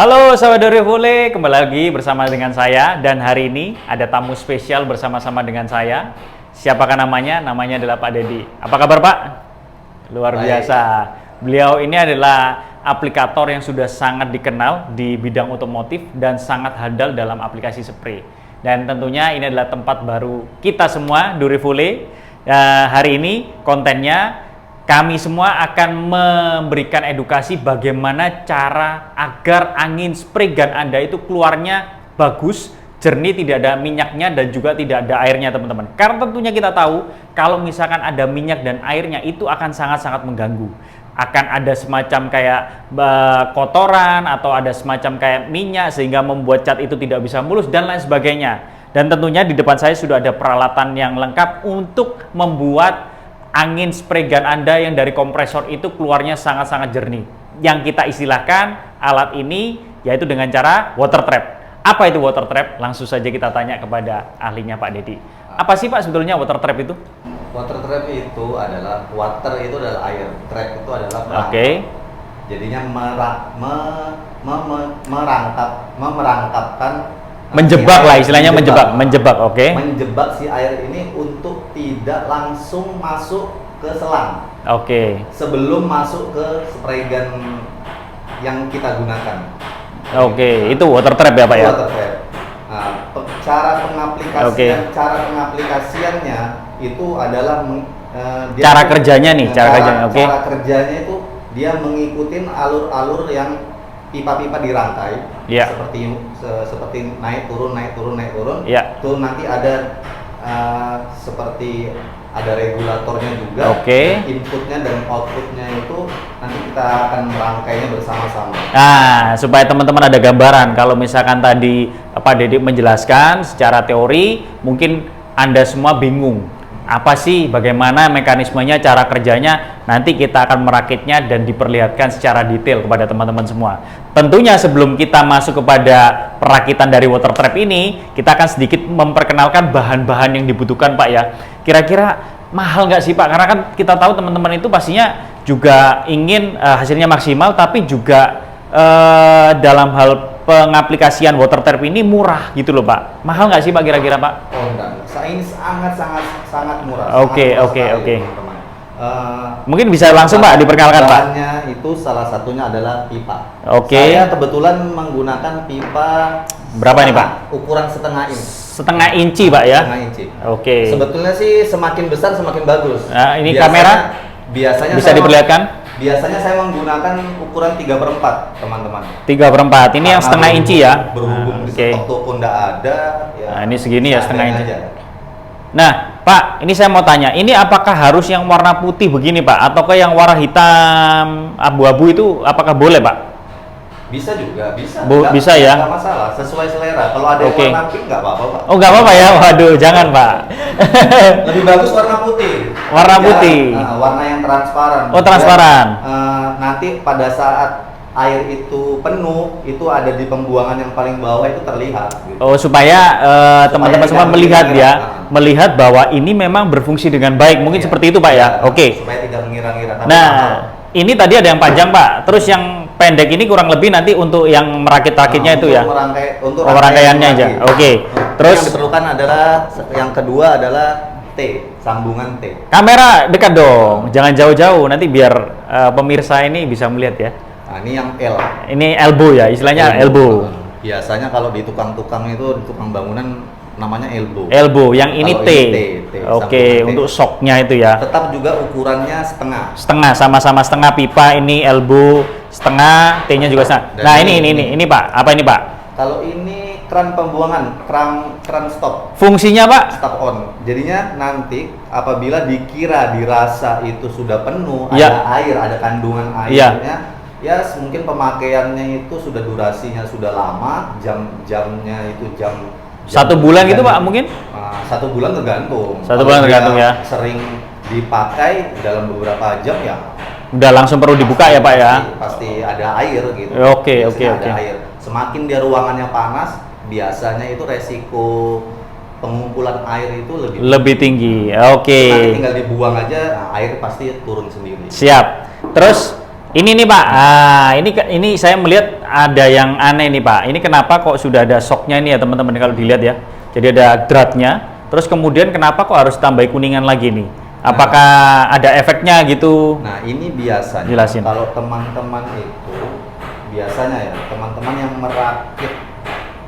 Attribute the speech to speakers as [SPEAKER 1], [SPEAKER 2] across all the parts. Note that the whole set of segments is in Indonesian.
[SPEAKER 1] Halo sahabat Dorevole, kembali lagi bersama dengan saya dan hari ini ada tamu spesial bersama-sama dengan saya. Siapakah namanya? Namanya adalah Pak Dedi. Apa kabar Pak? Luar biasa. Beliau ini adalah aplikator yang sudah sangat dikenal di bidang otomotif dan sangat handal dalam aplikasi spray. Dan tentunya ini adalah tempat baru kita semua, Dorevole. Hari ini kontennya kami semua akan memberikan edukasi bagaimana cara agar angin spray gun Anda itu keluarnya bagus, jernih, tidak ada minyaknya dan juga tidak ada airnya teman-teman. Karena tentunya kita tahu kalau misalkan ada minyak dan airnya itu akan sangat-sangat mengganggu. Akan ada semacam kayak kotoran atau ada semacam kayak minyak sehingga membuat cat itu tidak bisa mulus dan lain sebagainya. Dan tentunya di depan saya sudah ada peralatan yang lengkap untuk membuat angin spray gun Anda yang dari kompresor itu keluarnya sangat-sangat jernih. Yang kita istilahkan alat ini yaitu dengan cara water trap. Apa itu water trap? Langsung saja kita tanya kepada ahlinya Pak Dedi. Apa sih Pak sebetulnya water trap itu?
[SPEAKER 2] Water trap itu adalah water itu adalah air, trap itu adalah perangkap.
[SPEAKER 1] Oke.
[SPEAKER 2] Jadinya merangkapkan
[SPEAKER 1] Menjebak lah istilahnya menjebak, oke.
[SPEAKER 2] Menjebak si air ini untuk tidak langsung masuk ke selang.
[SPEAKER 1] Oke.
[SPEAKER 2] Sebelum masuk ke spray gun yang kita gunakan.
[SPEAKER 1] Oke, itu water trap ya Pak ya?
[SPEAKER 2] Water trap. Nah, cara pengaplikasiannya itu adalah
[SPEAKER 1] cara kerjanya nih, cara kerjanya, oke.
[SPEAKER 2] Cara kerjanya itu dia mengikuti alur-alur yang pipa-pipa dirangkai, seperti naik turun.
[SPEAKER 1] Ya.
[SPEAKER 2] Tuh nanti ada seperti ada regulatornya juga.
[SPEAKER 1] Oke.
[SPEAKER 2] Inputnya dan outputnya itu nanti kita akan merangkainya bersama-sama.
[SPEAKER 1] Nah, supaya teman-teman ada gambaran, kalau misalkan tadi Pak Dedi menjelaskan secara teori, mungkin Anda semua bingung. Apa sih, bagaimana mekanismenya, cara kerjanya, nanti kita akan merakitnya dan diperlihatkan secara detail kepada teman-teman semua. Tentunya sebelum kita masuk kepada perakitan dari water trap ini, kita akan sedikit memperkenalkan bahan-bahan yang dibutuhkan Pak ya. Kira-kira mahal nggak sih Pak? Karena kan kita tahu teman-teman itu pastinya juga ingin hasilnya maksimal, tapi juga dalam hal pengaplikasian water trap ini murah gitu loh Pak. Mahal nggak sih Pak kira-kira Pak?
[SPEAKER 2] Oh enggak, ini sangat murah.
[SPEAKER 1] Oke. Mungkin bisa langsung Pak diperkenalkan Pak.
[SPEAKER 2] Bahannya itu salah satunya adalah pipa.
[SPEAKER 1] Oke.
[SPEAKER 2] Saya kebetulan menggunakan pipa
[SPEAKER 1] berapa nih Pak?
[SPEAKER 2] Ukuran setengah inch.
[SPEAKER 1] Setengah inci Pak ya?
[SPEAKER 2] Setengah inci.
[SPEAKER 1] Oke.
[SPEAKER 2] Sebetulnya sih semakin besar semakin bagus.
[SPEAKER 1] Nah, ini kamera
[SPEAKER 2] biasanya
[SPEAKER 1] bisa diperlihatkan?
[SPEAKER 2] Biasanya saya menggunakan ukuran 3/4 teman-teman.
[SPEAKER 1] 3/4 ini yang setengah inci ya?
[SPEAKER 2] Berhubung di toko nggak ada ya.
[SPEAKER 1] Nah, ini segini ya setengah inci.
[SPEAKER 2] Aja.
[SPEAKER 1] Nah Pak, ini saya mau tanya, ini apakah harus yang warna putih begini Pak? Ataukah yang warna hitam abu-abu itu apakah boleh Pak?
[SPEAKER 2] Bisa juga, bisa.
[SPEAKER 1] Bisa ya?
[SPEAKER 2] Nggak masalah, sesuai selera. Kalau ada yang warna pink nggak apa-apa Pak.
[SPEAKER 1] Oh nggak apa-apa ya? Waduh, jangan Pak.
[SPEAKER 2] Lebih bagus warna putih.
[SPEAKER 1] Warna putih.
[SPEAKER 2] Warna yang transparan.
[SPEAKER 1] Oh transparan.
[SPEAKER 2] Nanti pada saat air itu penuh, itu ada di pembuangan yang paling bawah itu terlihat. Gitu.
[SPEAKER 1] Oh supaya teman-teman semua melihat ya, melihat bahwa ini memang berfungsi dengan baik. Mungkin seperti itu Pak ya. Oke.
[SPEAKER 2] Supaya tidak mengira-ngira.
[SPEAKER 1] Nah, ini tadi ada yang panjang Pak. Terus yang pendek ini kurang lebih nanti untuk yang merakit-rakitnya itu ya.
[SPEAKER 2] Untuk
[SPEAKER 1] rangkaiannya aja. Oke. Terus
[SPEAKER 2] yang diperlukan adalah yang kedua adalah T, sambungan T.
[SPEAKER 1] Kamera dekat dong, jangan jauh-jauh nanti biar pemirsa ini bisa melihat ya.
[SPEAKER 2] Nah, ini yang L.
[SPEAKER 1] Ini elbow ya, istilahnya elbow.
[SPEAKER 2] Biasanya kalau di tukang-tukang itu, di tukang bangunan namanya elbow.
[SPEAKER 1] Elbow, yang ini T. Oke, untuk shocknya itu ya.
[SPEAKER 2] Tetap juga ukurannya setengah.
[SPEAKER 1] Setengah, sama-sama setengah pipa, ini elbow setengah, T-nya juga setengah. Nah, ini Pak, apa ini Pak?
[SPEAKER 2] Kalau ini keran pembuangan, keran stop.
[SPEAKER 1] Fungsinya Pak?
[SPEAKER 2] Stop on. Jadinya nanti apabila dirasa itu sudah penuh,
[SPEAKER 1] ya.
[SPEAKER 2] Ada air, ada kandungan airnya, ya mungkin pemakaiannya itu sudah durasinya sudah lama, jamnya itu jam
[SPEAKER 1] 1 bulan gitu Pak mungkin?
[SPEAKER 2] 1 bulan tergantung.
[SPEAKER 1] 1 bulan tergantung ya.
[SPEAKER 2] Sering dipakai dalam beberapa jam ya.
[SPEAKER 1] Udah langsung perlu dibuka ya Pak ya?
[SPEAKER 2] Pasti ada air gitu.
[SPEAKER 1] Oke.
[SPEAKER 2] Ada air. Semakin dia ruangannya panas, biasanya itu resiko pengumpulan air itu lebih tinggi.
[SPEAKER 1] Oke.
[SPEAKER 2] Nanti tinggal dibuang aja, air pasti turun sendiri.
[SPEAKER 1] Siap. Terus Ini nih Pak, ini saya melihat ada yang aneh nih Pak. Ini kenapa kok sudah ada shocknya ini ya teman-teman kalau dilihat ya. Jadi ada dratnya, terus kemudian kenapa kok harus tambah kuningan lagi nih? Apakah ada efeknya gitu?
[SPEAKER 2] Nah ini biasanya
[SPEAKER 1] Jelasin.
[SPEAKER 2] kalau teman-teman itu biasanya ya teman-teman yang merakit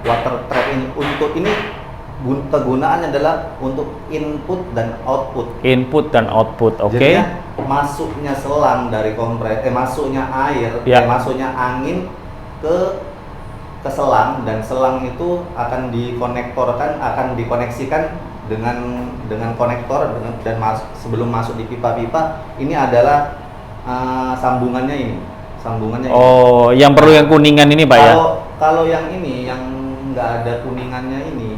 [SPEAKER 2] water trap ini untuk ini kegunaannya adalah untuk input dan output.
[SPEAKER 1] Input dan output, oke.
[SPEAKER 2] Jadinya masuknya selang dari masuknya air, masuknya angin ke selang, dan selang itu akan dikoneksikan dengan konektor dan sebelum masuk di pipa-pipa ini adalah sambungannya ini.
[SPEAKER 1] Oh, yang perlu yang kuningan ini Pak ya?
[SPEAKER 2] Kalau yang ini yang nggak ada kuningannya ini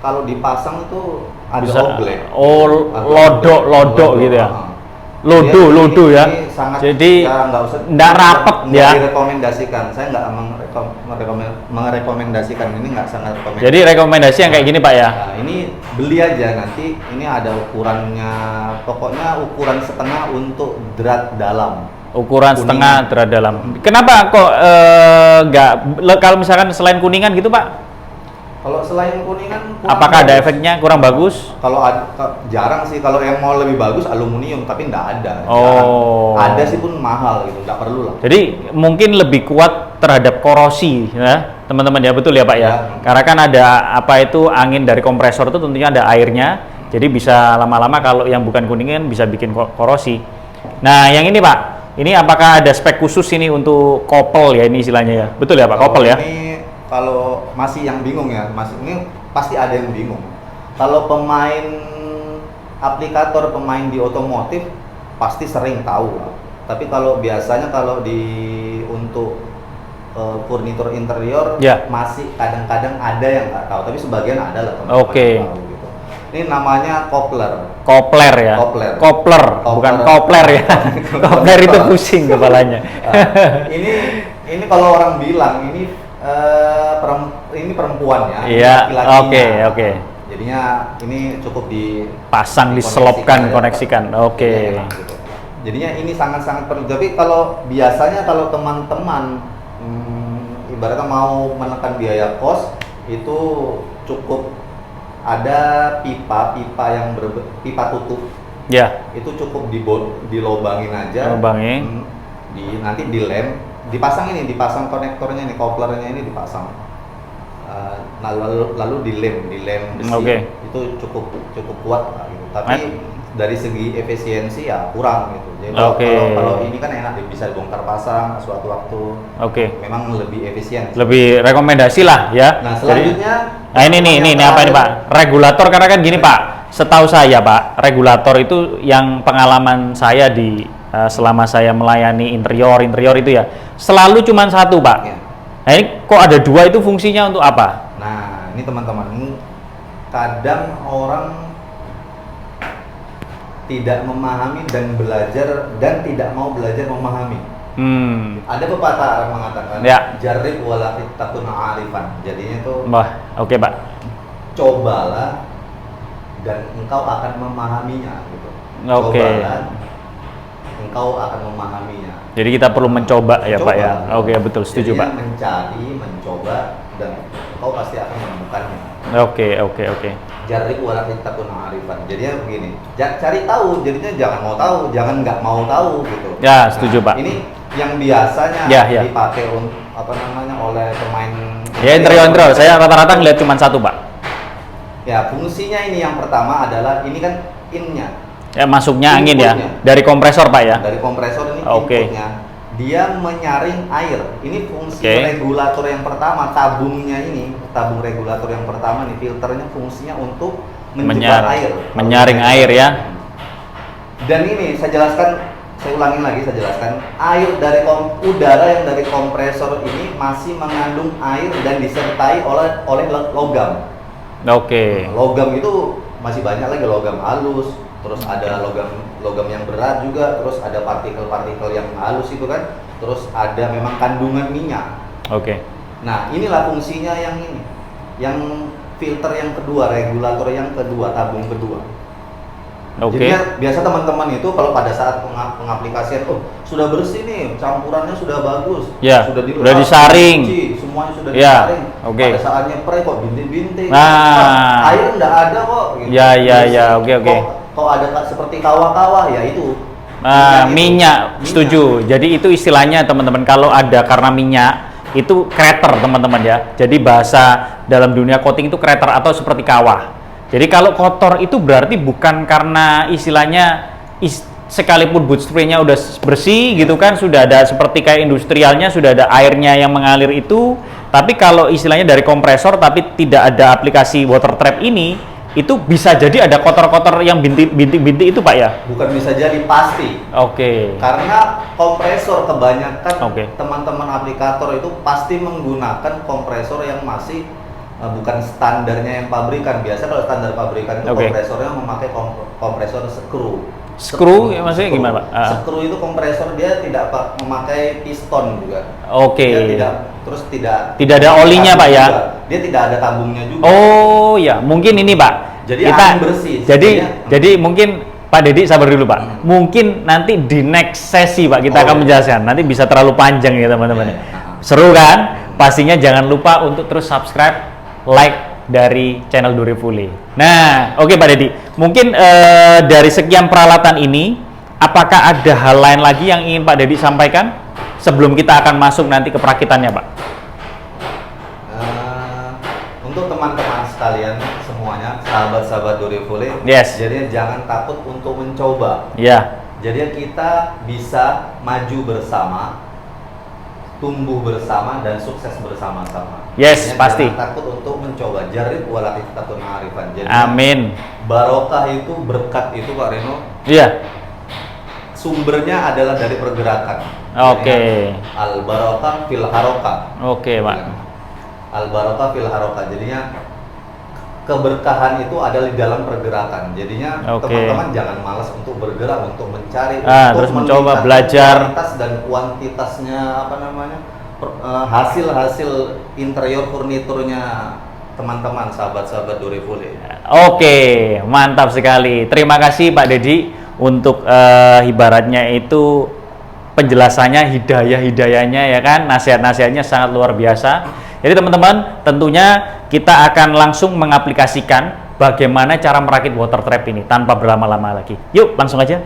[SPEAKER 2] kalau dipasang itu ada oblek.
[SPEAKER 1] Oh, lodok gitu ya. Lodo ya. Jadi nggak rapet ya.
[SPEAKER 2] Direkomendasikan. Saya nggak merekomendasikan, ini nggak sangat rekomendasi.
[SPEAKER 1] Jadi rekomendasi yang kayak gini Pak ya.
[SPEAKER 2] Nah, ini beli aja nanti. Ini ada ukurannya. Pokoknya ukuran setengah untuk drat dalam.
[SPEAKER 1] Ukuran kuningan. Setengah drat dalam. Kenapa kok nggak kalau misalkan selain kuningan gitu Pak?
[SPEAKER 2] Kalau selain kuningan,
[SPEAKER 1] apakah ada efeknya kurang bagus?
[SPEAKER 2] Kalau jarang sih. Kalau yang mau lebih bagus aluminium, tapi nggak ada.
[SPEAKER 1] Oh.
[SPEAKER 2] Ada sih pun mahal gitu, nggak perlu lah.
[SPEAKER 1] Jadi mungkin lebih kuat terhadap korosi, ya teman-teman ya, betul ya Pak ya? Karena kan ada apa itu angin dari kompresor itu tentunya ada airnya, jadi bisa lama-lama kalau yang bukan kuningan bisa bikin korosi. Nah yang ini Pak, ini apakah ada spek khusus ini untuk kopel ya ini istilahnya ya? Betul ya Pak, kopel ya?
[SPEAKER 2] Kalau masih yang bingung ya, ini pasti ada yang bingung. Kalau pemain aplikator, pemain di otomotif pasti sering tahu. Tapi kalau biasanya kalau untuk furnitur interior masih kadang-kadang ada yang nggak tahu. Tapi sebagian ada lah teman-teman yang tahu gitu. Ini namanya kopler.
[SPEAKER 1] Kopler ya? Kopler. Bukan kopler ya. Kopler itu pusing kepalanya.
[SPEAKER 2] Ini kalau orang bilang ini perempuan ya,
[SPEAKER 1] laki-lakinya. Oke.
[SPEAKER 2] Jadinya ini cukup
[SPEAKER 1] dipasang, diselopkan, koneksikan. Oke.
[SPEAKER 2] Gitu. Jadinya ini sangat-sangat perlu. Tapi kalau biasanya kalau teman-teman ibaratnya mau menekan biaya kos, itu cukup ada pipa yang pipa tutup. Ya. Itu cukup dilobangin aja.
[SPEAKER 1] Lobangin.
[SPEAKER 2] Nanti dilem. Dipasang konektornya nih, koplernya ini dipasang, lalu dilem besi. Itu cukup kuat lah, gitu. Tapi dari segi efisiensi ya kurang gitu. Jadi kalau ini kan enak bisa bongkar pasang suatu waktu. Memang lebih efisien.
[SPEAKER 1] Lebih rekomendasi lah ya.
[SPEAKER 2] Nah selanjutnya,
[SPEAKER 1] ini apa ini Pak? Regulator, karena kan gini Pak, setahu saya Pak, regulator itu yang pengalaman saya selama saya melayani interior itu ya selalu cuma satu Pak. Nah ini kok ada dua, itu fungsinya untuk apa?
[SPEAKER 2] Nah ini teman-teman, kadang orang tidak memahami dan tidak mau belajar memahami. Ada pepatah yang mengatakan jarib wala takun arifan. Jadinya tuh
[SPEAKER 1] Pak,
[SPEAKER 2] cobalah dan engkau akan memahaminya gitu. Cobalah, engkau akan memahaminya.
[SPEAKER 1] Jadi kita perlu mencoba ya Pak ya. Betul, setuju Pak.
[SPEAKER 2] Mencoba dan engkau pasti akan menemukannya.
[SPEAKER 1] Oke.
[SPEAKER 2] Jarib wala takun arifan. Jadinya begini, cari tahu. Jadinya jangan mau tahu, jangan nggak mau tahu gitu.
[SPEAKER 1] Ya, setuju Pak.
[SPEAKER 2] Ini yang biasanya dipakai oleh pemain.
[SPEAKER 1] Ya interior. Saya rata-rata ngeliat cuma satu Pak.
[SPEAKER 2] Ya fungsinya ini yang pertama adalah ini kan in-nya.
[SPEAKER 1] Ya masuknya angin ya, dari kompresor Pak ya?
[SPEAKER 2] Dari kompresor ini inputnya, dia menyaring air. Ini fungsi regulator yang pertama, tabung regulator yang pertama nih, filternya fungsinya untuk menyebar air.
[SPEAKER 1] Menyaring air ya.
[SPEAKER 2] Dan ini saya ulangin lagi, air dari udara yang dari kompresor ini masih mengandung air dan disertai oleh logam. Logam itu masih banyak lagi, logam halus. Terus ada logam yang berat juga, terus ada partikel-partikel yang halus itu kan, terus ada memang kandungan minyak. Nah inilah fungsinya yang filter yang kedua, regulator yang kedua, tabung kedua.
[SPEAKER 1] Oke.
[SPEAKER 2] Jadi biasa teman-teman itu kalau pada saat pengaplikasian, oh sudah bersih nih, campurannya sudah bagus,
[SPEAKER 1] Ya,
[SPEAKER 2] sudah
[SPEAKER 1] udah disaring,
[SPEAKER 2] semuanya sudah
[SPEAKER 1] ya,
[SPEAKER 2] disaring.
[SPEAKER 1] oke.
[SPEAKER 2] Pada saat nyepray kok bintik-bintik,
[SPEAKER 1] Nah,
[SPEAKER 2] air nggak ada kok. Gitu.
[SPEAKER 1] ya, ya,
[SPEAKER 2] Terus,
[SPEAKER 1] ya, oke, oke.
[SPEAKER 2] Kok ada seperti kawah-kawah, ya itu.
[SPEAKER 1] Minyak, setuju. Jadi itu istilahnya teman-teman, kalau ada karena minyak itu crater teman-teman ya. Jadi bahasa dalam dunia coating itu crater atau seperti kawah. Jadi kalau kotor itu berarti bukan karena istilahnya sekalipun boot spray-nya udah bersih gitu kan, sudah ada seperti kayak industrialnya, sudah ada airnya yang mengalir itu. Tapi kalau istilahnya dari kompresor tapi tidak ada aplikasi water trap ini, itu bisa jadi ada kotor-kotor yang bintik-bintik itu Pak ya?
[SPEAKER 2] Bukan bisa jadi, pasti.
[SPEAKER 1] Oke.
[SPEAKER 2] Karena kompresor kebanyakan
[SPEAKER 1] Oke.
[SPEAKER 2] teman-teman aplikator itu pasti menggunakan kompresor yang masih bukan standarnya yang pabrikan. Biasa kalau standar pabrikan itu kompresornya memakai kompresor screw.
[SPEAKER 1] Screw ya maksudnya gimana Pak?
[SPEAKER 2] Screw itu kompresor dia tidak memakai piston juga.
[SPEAKER 1] Oke.
[SPEAKER 2] Dia tidak
[SPEAKER 1] ada olinya Pak ya?
[SPEAKER 2] Juga. Dia tidak ada tabungnya juga.
[SPEAKER 1] Oh ya, mungkin ini Pak.
[SPEAKER 2] Jadi
[SPEAKER 1] kita
[SPEAKER 2] angin bersih.
[SPEAKER 1] Jadi mungkin Pak Dedi sabar dulu Pak. Mungkin nanti di next sesi Pak kita akan menjelaskan. Nanti bisa terlalu panjang ya teman-teman. Seru kan? Pastinya jangan lupa untuk terus subscribe, like dari channel Durifully. Nah, oke Pak Dedi. Mungkin dari sekian peralatan ini, apakah ada hal lain lagi yang ingin Pak Dedi sampaikan sebelum kita akan masuk nanti ke perakitannya Pak?
[SPEAKER 2] Untuk teman-teman sekalian semuanya, sahabat-sahabat Durifully, jadi jangan takut untuk mencoba. Jadi kita bisa maju bersama, tumbuh bersama, dan sukses bersama-sama.
[SPEAKER 1] Pasti.
[SPEAKER 2] Jangan takut untuk mencoba. Jarib wala tiftatun arifan. Jadi
[SPEAKER 1] Amin.
[SPEAKER 2] Barokah itu, berkat itu Pak Reno. Sumbernya adalah dari pergerakan. Al barokah fil harokah.
[SPEAKER 1] Pak.
[SPEAKER 2] Al barokah fil harokah. Jadinya keberkahan itu ada di dalam pergerakan. Jadinya teman-teman jangan malas untuk bergerak, untuk mencari, untuk
[SPEAKER 1] terus mencoba belajar
[SPEAKER 2] kualitas dan kuantitasnya hasil interior furniturnya teman-teman sahabat-sahabat Durifully.
[SPEAKER 1] Mantap sekali. Terima kasih Pak Dedi untuk ibaratnya itu penjelasannya, hidayahnya ya kan, nasihat-nasihatnya sangat luar biasa. Jadi teman-teman, tentunya kita akan langsung mengaplikasikan bagaimana cara merakit water trap ini tanpa berlama-lama lagi. Yuk, langsung aja.